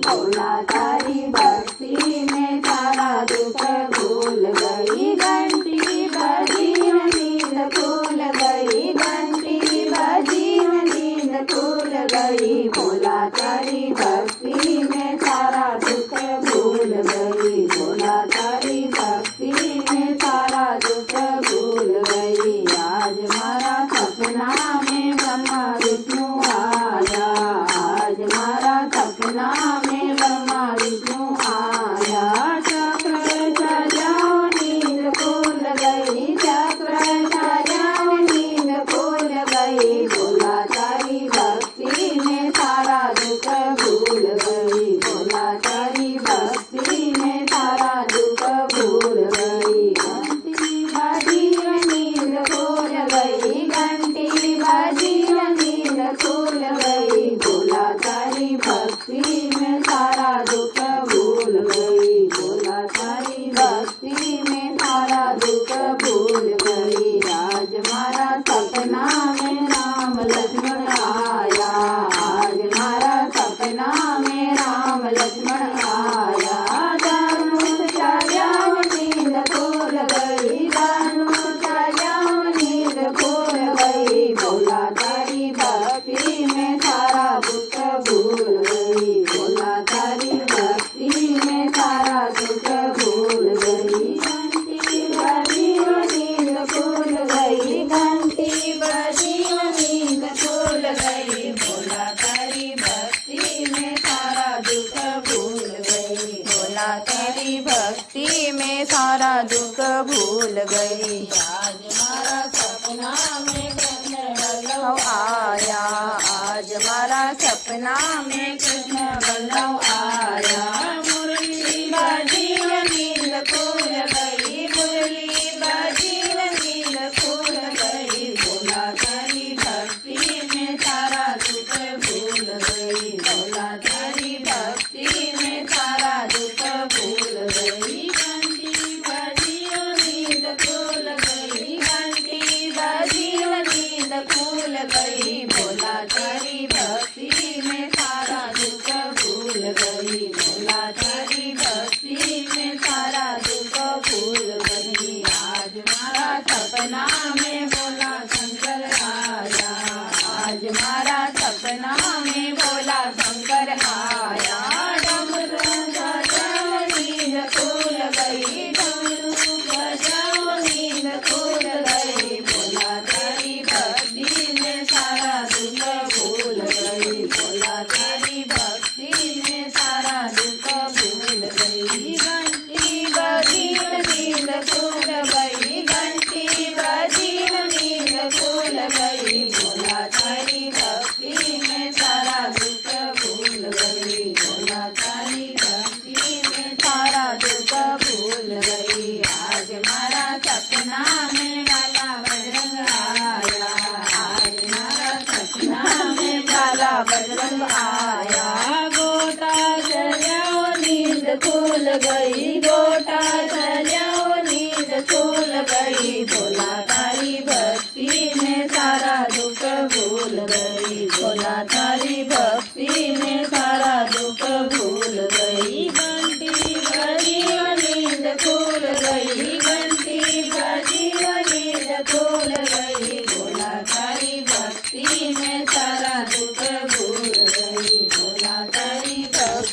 भोला तारी भक्ति में सारा दुख भूल गई। घंटी बजी नींद खुल गई, घंटी बजी नींद खुल गई। भोला तारी भक्ति में सारा दुख भूल गई, भोला तारी भक्ति में सारा दुख भूल गई। आज मारा सपना में ब्रह्मा विष्णु आया, आज मारा सपना में ब्रह्मा विष्णु आया। चक्र सजाओ नींद खुल गई, चक्र सजाओ नींद खुल गई। भोला तारी भक्ति में सारा दुख भूल गई, भोला तारी भक्ति में सारा दुख भूल गई। घंटी बजी नींद खुल गई, घंटी बजी नींद खुल गई। भोला तारी भक्ति में सारा दुख भूल गई, भोला तारी भक्ति में सारा दुख भूल गई। आज मारा सपना में राम लक्ष्मण आया, आज मारा सपना में राम लक्ष्मण आया। धनुष चढ़ाओ नींद खुल गई, धनुष चढ़ाओ नींद खुल गई। भोला तारी भक्ति में सारा दुख भूल गई, भोला तारी भक्ति में सारा दुख भूल गई। घंटी बजी नींद खुल गई, घंटी बजी नींद खुल गई। भोला तारी भक्ति में सारा दुख भूल गई, भोला तारी भक्ति में सारा दुख भूल गई। आज मारा सपना में कृष्ण बल्लभ आया, आज मारा सपना में कृष्ण बल्लभ आया। मुरली बजी नींद खुल गई, मुरली बजी नींद खुल गई। भोला तारी भक्ति में सारा दुख भूल गई, भोला तारी भक्ति में सारा दुख भूल गई। घंटी बजी नींद खुल गई, घंटी बजी नींद खुल गई। भोला तारी भक्ति में सारा दुख भूल गई, भोला तारी भक्ति में सारा दुख भूल गई। आज मारा सपना में भोला शंकर आया, आज मारा सपना में भोला शंकर आया। डमरू बजाओ नींद खुल गई, डमरू बजाओ नींद खुल गई। भोला तारी भक्ति में सारा दुख भूल गई, भोला तारी भक्ति में सारा दुख भूल गई। घंटी बजी नींद खुल गई, घंटी बजी नींद खुल गई। भोला तारी भक्ति में सारा दुख भूल गई, भोला तारी भक्ति में सारा दुख भूल गई। आज मारा सपना में काला बजरंग आया, आज मारा सपना में काला बजरंग आया। गोता चढ़ाओ नींद खुल गई,